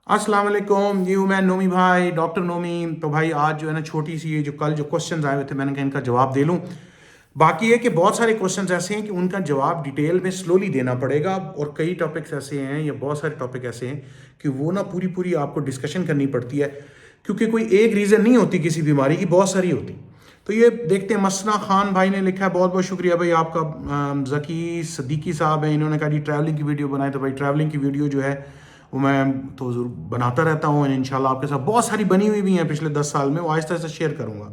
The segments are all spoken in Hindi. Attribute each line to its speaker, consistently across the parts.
Speaker 1: अस्सलाम वालेकुम, ये हूँ मैं नोमी भाई, डॉक्टर नोमी। तो भाई आज जो है ना छोटी सी ये जो कल जो क्वेश्चंस आए हुए थे मैंने कहा इनका जवाब दे लूँ। बाकी है कि बहुत सारे क्वेश्चंस ऐसे हैं कि उनका जवाब डिटेल में स्लोली देना पड़ेगा, और कई टॉपिक्स ऐसे हैं या बहुत सारे टॉपिक ऐसे हैं कि वो ना पूरी पूरी आपको डिस्कशन करनी पड़ती है, क्योंकि कोई एक रीज़न नहीं होती किसी बीमारी की, बहुत सारी होती। तो ये देखते हैं, मसना खान भाई ने लिखा है, बहुत बहुत शुक्रिया भाई आपका। जकी सदीकी साहब हैं, इन्होंने कहा जी ट्रैवलिंग की वीडियो बनाए। तो भाई ट्रैवलिंग की वीडियो जो है वो मैं तो ज़रूर बनाता रहता हूँ, इंशाल्लाह आपके साथ बहुत सारी बनी हुई भी हैं पिछले 10 साल में, वो आहिस्ता आहिस्ता शेयर करूँगा।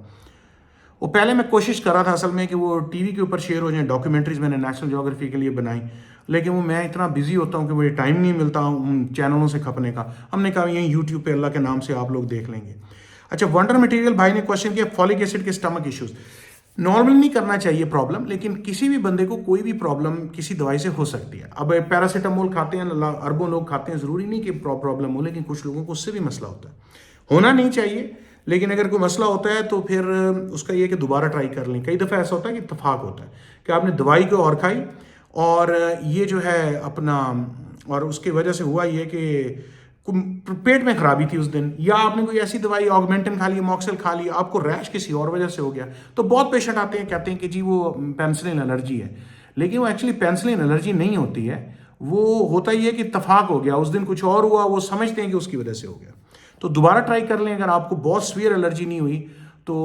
Speaker 1: वो पहले मैं कोशिश कर रहा था असल में कि वो टीवी के ऊपर शेयर हो जाए, डॉक्यूमेंट्रीज मैंने नेशनल ज्योग्राफी के लिए बनाई, लेकिन वो मैं इतना बिजी होता हूँ कि मुझे टाइम नहीं मिलता उन चैनलों से खपने का। हमने कहा यहीं यूट्यूब पे अल्लाह के नाम से आप लोग देख लेंगे। अच्छा, वंडर मटेरियल भाई ने क्वेश्चन किया फॉलिक एसिड के स्टमक इश्यूज। नॉर्मल नहीं करना चाहिए प्रॉब्लम, लेकिन किसी भी बंदे को कोई भी प्रॉब्लम किसी दवाई से हो सकती है। अब पैरासीटामोल खाते हैं, अरबों लोग खाते हैं, ज़रूरी नहीं कि प्रॉब्लम हो, लेकिन कुछ लोगों को उससे भी मसला होता है। होना नहीं चाहिए, लेकिन अगर कोई मसला होता है तो फिर उसका ये कि दोबारा ट्राई कर लें। कई दफ़ा ऐसा होता है कि इत्तेफाक होता है कि आपने दवाई को और खाई, और ये जो है अपना, और उसकी वजह से हुआ ये कि पेट में खराबी थी उस दिन, या आपने कोई ऐसी दवाई ऑगमेंटन खा ली, मॉक्सिल खा ली, आपको रैश किसी और वजह से हो गया। तो बहुत पेशेंट आते हैं, कहते हैं कि जी वो पेंसिलिन एलर्जी है, लेकिन वो एक्चुअली पेंसिलिन एलर्जी नहीं होती है। वो होता ही है कि इत्तेफाक हो गया, उस दिन कुछ और हुआ, वो समझते हैं कि उसकी वजह से हो गया। तो दोबारा ट्राई कर लें, अगर आपको बहुत सीवियर एलर्जी नहीं हुई तो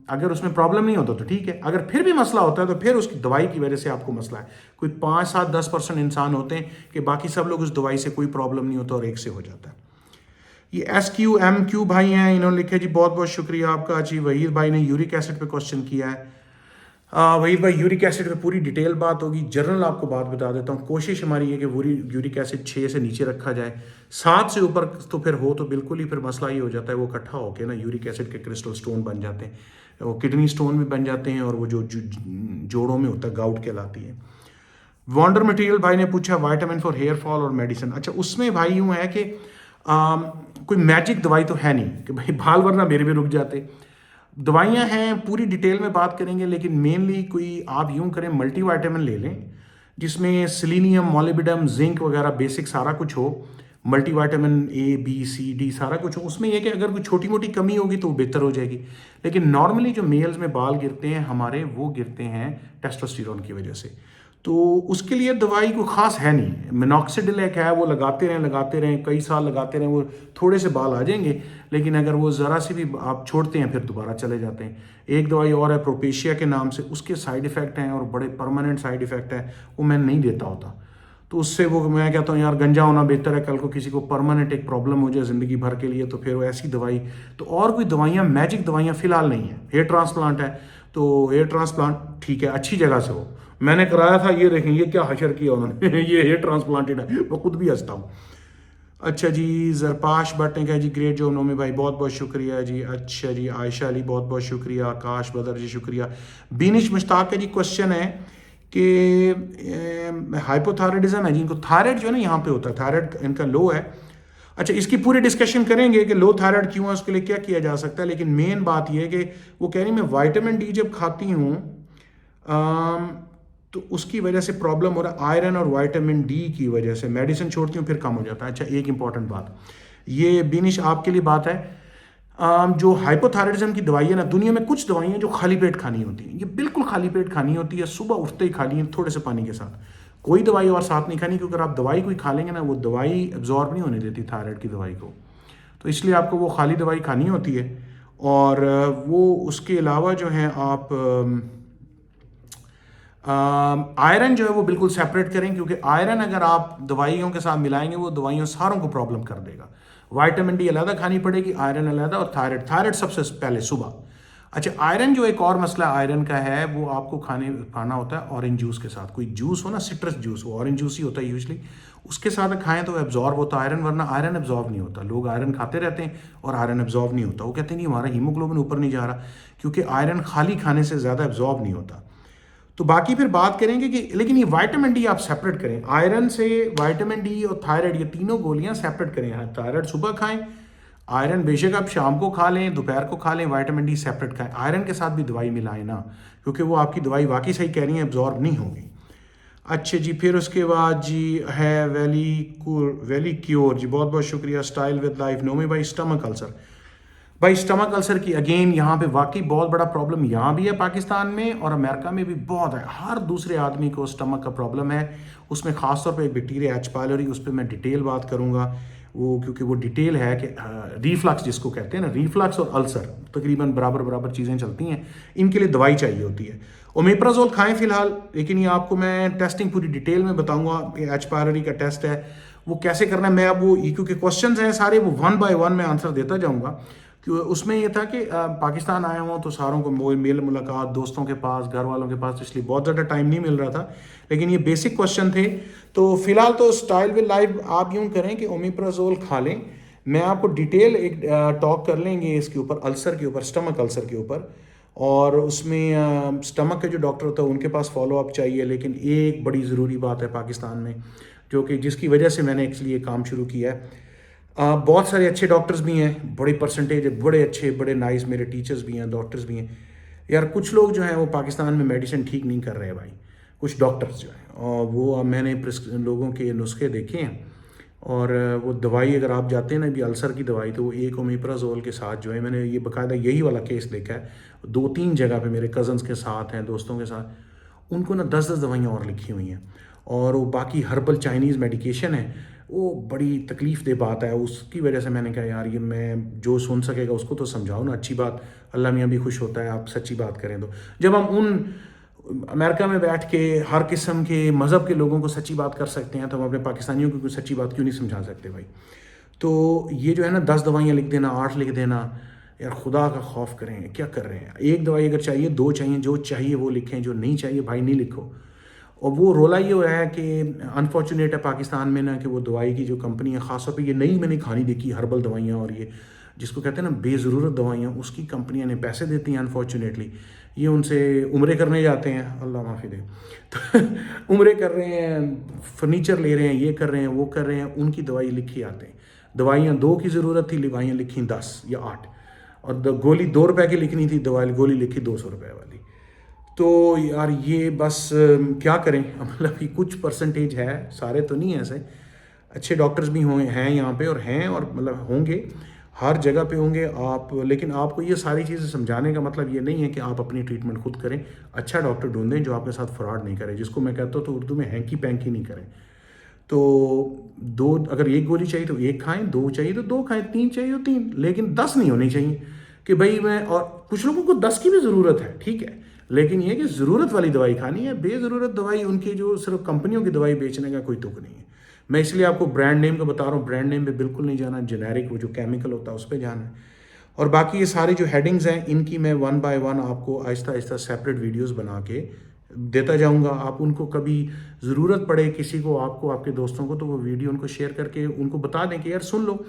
Speaker 1: अगर उसमें प्रॉब्लम नहीं होता तो ठीक है। अगर फिर भी मसला होता है तो फिर उसकी दवाई की वजह से आपको मसला है। कोई 5, 7, 10% इंसान होते हैं कि बाकी सब लोग उस दवाई से कोई प्रॉब्लम नहीं होता और एक से हो जाता है। ये SQMQ भाई हैं, इन्होंने लिखे जी बहुत बहुत शुक्रिया आपका जी। वहीद भाई ने यूरिक एसिड पे क्वेश्चन किया है। वहीद भाई, यूरिक एसिड पे पूरी डिटेल बात होगी। जनरल आपको बात बता देता हूँ, कोशिश हमारी है कि पूरी यूरिक एसिड 6 से नीचे रखा जाए। 7 से ऊपर तो फिर हो तो बिल्कुल ही फिर मसला ये हो जाता है, वो इकट्ठा होकर ना यूरिक एसिड के क्रिस्टल स्टोन बन जाते हैं, वो किडनी स्टोन भी बन जाते हैं, और वो जो जोड़ों में होता है गाउट कहलाती है। वॉन्डर मटेरियल भाई ने पूछा वाइटामिन फॉर हेयर फॉल और मेडिसिन। अच्छा, उसमें भाई यूँ है कि कोई मैजिक दवाई तो है नहीं कि भाई बाल वरना मेरे भी रुक जाते। दवाइयाँ हैं, पूरी डिटेल में बात करेंगे, लेकिन मेनली कोई आप यूँ करें मल्टीविटामिन ले लें जिसमें सेलेनियम, मॉलिब्डेनम, जिंक वगैरह बेसिक सारा कुछ हो। Multivitamin A B C D सारा कुछ हो। उसमें यह कि अगर कोई छोटी मोटी कमी होगी तो वो बेहतर हो जाएगी, लेकिन नॉर्मली जो मेल्स में बाल गिरते हैं हमारे, वो गिरते हैं टेस्टोस्टेरोन की वजह से। तो उसके लिए दवाई कोई ख़ास है नहीं। मिनॉक्सिडिल एक है, वो लगाते रहें कई साल लगाते रहें, वो थोड़े से बाल आ जाएंगे, लेकिन अगर वो ज़रा सी भी आप छोड़ते हैं फिर दोबारा चले जाते हैं। एक दवाई और है प्रोपेशिया के नाम से, उसके साइड इफ़ेक्ट हैं और बड़े परमानेंट साइड इफ़ेक्ट हैं, वो मैं नहीं देता होता। तो उससे वो मैं कहता हूँ यार गंजा होना बेहतर है, कल को किसी को परमानेंट एक प्रॉब्लम हो जाए ज़िंदगी भर के लिए, तो फिर वो ऐसी दवाई। तो और कोई दवाइयाँ, मैजिक दवाइयाँ फ़िलहाल नहीं है। हेयर ट्रांसप्लांट है, तो हेयर ट्रांसप्लांट ठीक है, अच्छी जगह से हो। मैंने कराया था, ये देखें ये क्या हशर किया उन्होंने ये हेयर ट्रांसप्लांटेड है, मैं खुद भी हंसता हूँ। अच्छा जी, जरपाश भट्ट ने कहा जी ग्रेट जॉब नोमी भाई, बहुत बहुत शुक्रिया जी। अच्छा जी, आयशा अली बहुत बहुत शुक्रिया। आकाश बदर जी शुक्रिया। बीनिश मुश्ताक का जी क्वेश्चन है कि हाइपोथायराइडिज्म है जी, इनको थायराइड जो है ना यहाँ पे होता है, थायराइड इनका लो है। अच्छा, इसकी पूरी डिस्कशन करेंगे कि लो थायराइड क्यों है, उसके लिए क्या किया जा सकता है, लेकिन मेन बात यह है कि वो कह रही मैं विटामिन डी जब खाती हूँ तो उसकी वजह से प्रॉब्लम हो रहा है, आयरन और विटामिन डी की वजह से। मेडिसिन छोड़ती हूँ फिर कम हो जाता है। अच्छा, एक इंपॉर्टेंट बात, ये बिनिश आपके लिए बात है, जो हाइपोथायराइडिज्म की दवाई है ना, दुनिया में कुछ दवाइयाँ जो खाली पेट खानी होती हैं, ये बिल्कुल खाली पेट खानी होती है, सुबह उठते ही खानी है थोड़े से पानी के साथ, कोई दवाई और साथ नहीं खानी, क्योंकि अगर आप दवाई कोई खा लेंगे ना, वो दवाई एब्जॉर्ब नहीं होने देती थायराइड की दवाई को, तो इसलिए आपको वो खाली दवाई खानी होती है। और वो उसके अलावा जो है आप आयरन जो है वो बिल्कुल सेपरेट करें, क्योंकि आयरन अगर आप दवाइयों के साथ मिलाएंगे वो दवाइयों सारों को प्रॉब्लम कर देगा। विटामिन डी अलग खानी पड़ेगी, आयरन अलग, और थायराइड, थायराइड सबसे पहले सुबह। अच्छा, आयरन जो एक और मसला आयरन का है, वो आपको खाना होता है ऑरेंज जूस के साथ। कोई जूस हो ना, सिट्रस जूस, वो ऑरेंज जूस ही होता है यूजली, उसके साथ खाएं तो एब्जॉर्ब होता है आयरन, वरना आयरन एब्जॉर्ब नहीं होता। लोग आयरन खाते रहते हैं और आयरन एब्जॉर्ब नहीं होता। वो कहते हैं नहीं हमारा हीमोग्लोबिन ऊपर नहीं जा रहा, क्योंकि आयरन खाली खाने से ज़्यादा एब्जॉर्ब नहीं होता। तो बाकी फिर बात करेंगे कि, लेकिन ये विटामिन डी आप सेपरेट करें, आयरन से विटामिन डी और थायराइड, ये तीनों गोलियां सेपरेट करें। थायराइड सुबह खाएं, आयरन बेशक आप शाम को खा लें, दोपहर को खा लें, विटामिन डी सेपरेट खाएं। आयरन के साथ भी दवाई मिलाएं ना, क्योंकि वो आपकी दवाई वाकई सही कह रही है एब्जॉर्ब नहीं होगी। अच्छा जी, फिर उसके बाद जी है वैली क्योर जी, बहुत बहुत शुक्रिया। स्टाइल विद लाइफ नोमी भाई, स्टमक अल्सर। भाई स्टमक अल्सर की अगेन यहाँ पे वाकई बहुत बड़ा प्रॉब्लम यहाँ भी है पाकिस्तान में, और अमेरिका में भी बहुत है। हर दूसरे आदमी को स्टमक का प्रॉब्लम है। उसमें खासतौर पे एक बैक्टीरिया एच पायलोरी, उस पर मैं डिटेल बात करूँगा वो, क्योंकि वो डिटेल है कि रिफ्लक्स जिसको कहते हैं ना, रिफ्लक्स और अल्सर तकरीबन बराबर बराबर चीज़ें चलती हैं। इनके लिए दवाई चाहिए होती है। ओमेप्राजोल खाएं फिलहाल, लेकिन ये आपको मैं टेस्टिंग पूरी डिटेल में बताऊंगा। एच पायलोरी का टेस्ट है वो कैसे करना है। मैं अब वो क्योंकि क्वेश्चंस हैं सारे, वो 1 बाय 1 में आंसर देता जाऊंगा। कि उसमें ये था कि पाकिस्तान आया हुआ तो सारों को मेल मुलाकात, दोस्तों के पास, घर वालों के पास, इसलिए बहुत ज़्यादा टाइम नहीं मिल रहा था। लेकिन ये बेसिक क्वेश्चन थे। तो फिलहाल तो स्टाइल विद लाइफ आप यूँ करें कि ओमेप्राजोल खा लें। मैं आपको डिटेल एक टॉक कर लेंगे इसके ऊपर, अल्सर के ऊपर, स्टमक अल्सर के ऊपर। और उसमें स्टमक के जो डॉक्टर होता है उनके पास फॉलोअप चाहिए। लेकिन एक बड़ी ज़रूरी बात है पाकिस्तान में, जो कि जिसकी वजह से मैंने एक्चुअली ये काम शुरू किया है। बहुत सारे अच्छे डॉक्टर्स भी हैं, बड़ी परसेंटेज है, बड़े अच्छे बड़े नाइस मेरे टीचर्स भी हैं, डॉक्टर्स भी हैं। यार कुछ लोग जो हैं वो पाकिस्तान में मेडिसिन ठीक नहीं कर रहे हैं भाई, कुछ डॉक्टर्स जो हैं। और वो मैंने लोगों के नुस्खे देखे हैं। और वो दवाई अगर आप जाते हैं ना, भी अल्सर की दवाई, तो वो एक ओमेप्राजोल के साथ जो है, मैंने ये बाकायदा यही वाला केस देखा है 2-3 जगह पे, मेरे कज़न्स के साथ हैं, दोस्तों के साथ, उनको ना 10-10 दवाइयाँ और लिखी हुई हैं। और वो बाकी हर्बल चाइनीज़ मेडिकेशन है, वो बड़ी तकलीफ़ दे बात है। उसकी वजह से मैंने कहा यार ये मैं जो सुन सकेगा उसको तो समझाओ ना, अच्छी बात, अल्लाह मियाँ भी खुश होता है आप सच्ची बात करें तो। जब हम उन अमेरिका में बैठ के हर किस्म के मज़हब के लोगों को सच्ची बात कर सकते हैं, तो हम अपने पाकिस्तानियों को कोई सच्ची बात क्यों नहीं समझा सकते भाई। तो ये जो है ना 10 दवाइयाँ लिख देना, 8 लिख देना, यार खुदा का खौफ करें, क्या कर रहे हैं। एक दवाई अगर चाहिए 2 चाहिए, जो चाहिए वो लिखें, जो नहीं चाहिए भाई नहीं लिखो। और वो रोला ये हुआ है कि अनफॉर्चुनेट है पाकिस्तान में ना, कि वो दवाई की जो कंपनी है, ख़ासतौर पे ये नई मैंने कहानी देखी, हर्बल दवाइयाँ और ये जिसको कहते हैं ना बेज़रूरत दवाइयाँ, उसकी कंपनियाँ ने पैसे देती हैं अनफॉर्चुनेटली। ये उनसे उम्रे करने जाते हैं, अल्लाह माफ़ी दे, तो उम्रे कर रहे हैं, फर्नीचर ले रहे हैं, ये कर रहे हैं, वो कर रहे हैं, उनकी दवाई लिखी आते हैं। दवाइयाँ 2 की ज़रूरत थी, दवाइयाँ लिखी 10 या 8। और गोली 2 रुपए की लिखनी थी, दवाई गोली लिखी 200 रुपए वाली। तो यार ये बस क्या करें, मतलब कि कुछ परसेंटेज है, सारे तो नहीं हैं ऐसे। अच्छे डॉक्टर्स भी हैं यहाँ पे, और हैं, और मतलब होंगे, हर जगह पे होंगे आप। लेकिन आपको ये सारी चीज़ें समझाने का मतलब ये नहीं है कि आप अपनी ट्रीटमेंट खुद करें। अच्छा डॉक्टर ढूंढें जो आपके साथ फ्रॉड नहीं करे, जिसको मैं कहता हूँ तो उर्दू में हैंकी पैंकी नहीं करें। तो 2 अगर 1 गोली चाहिए तो 1 खाएं, 2 चाहिए तो 2 खाएं, 3 चाहिए तो 3, लेकिन 10 नहीं होनी चाहिए कि भाई मैं। और कुछ लोगों को 10 की भी ज़रूरत है, ठीक है, लेकिन ये कि ज़रूरत वाली दवाई खानी है। बेज़रूरत दवाई, उनकी जो सिर्फ कंपनियों की दवाई बेचने का कोई तुक नहीं है। मैं इसलिए आपको ब्रांड नेम का बता रहा हूँ, ब्रांड नेम पे बिल्कुल नहीं जाना, जेनेरिक वो जो केमिकल होता है उस पर जाना है। और बाकी ये सारे जो हेडिंग्स हैं इनकी मैं 1 बाय 1 आपको आहिस्ता आहिस्ता सेपरेट वीडियोस बना के देता जाऊंगा। आप उनको कभी ज़रूरत पड़े किसी को, आपको, आपके दोस्तों को, तो वो वीडियो उनको शेयर करके उनको बता दें कि यार सुन लो,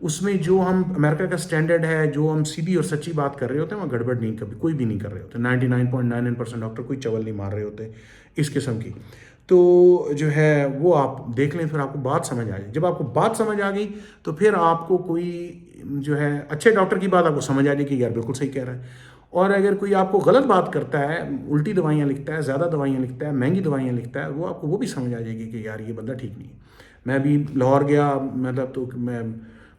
Speaker 1: उसमें जो हम अमेरिका का स्टैंडर्ड है, जो हम सीधी और सच्ची बात कर रहे होते हैं, वहाँ गड़बड़ नहीं कभी कोई भी नहीं कर रहे होते। 99.99% डॉक्टर कोई चवल नहीं मार रहे होते इस किस्म की। तो जो है वो आप देख लें, फिर आपको बात समझ आ जाए। जब आपको बात समझ आ गई तो फिर आपको कोई जो है अच्छे डॉक्टर की बात आपको समझ आ जाए कि यार बिल्कुल सही कह रहा है। और अगर कोई आपको गलत बात करता है, उल्टी दवाइयाँ लिखता है, ज़्यादा दवाइयाँ लिखता है, महंगी दवाइयाँ लिखता है, वो आपको वो भी समझ आ जाएगी कि यार ये बंदा ठीक नहीं है। मैं अभी लाहौर गया, मतलब तो मैं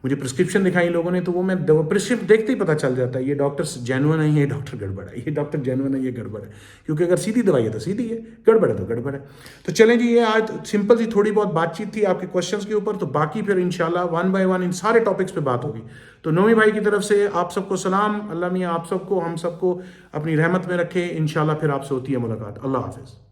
Speaker 1: मुझे प्रिस्क्रिप्शन दिखाई लोगों ने, तो वो मैं प्रिस्क्रिप्शन देखते ही पता चल जाता है ये डॉक्टर जेन्युइन है, ये डॉक्टर गड़बड़ है, ये डॉक्टर जेन्युइन है, ये गड़बड़ है। क्योंकि अगर सीधी दवाई है तो सीधी है, गड़बड़ है तो गड़बड़ है। तो चलें जी, ये आज सिंपल सी थोड़ी बहुत बातचीत थी आपके क्वेश्चंस के ऊपर। तो बाकी फिर इंशाल्लाह 1 बाय 1 इन सारे टॉपिक्स पे बात होगी। तो नोमी भाई की तरफ से आप सबको सलाम, अल्लाह मियाँ आप सबको, हम सबको अपनी रहमत में रखे। इंशाल्लाह फिर आपसे होती है मुलाकात। अल्लाह हाफिज़।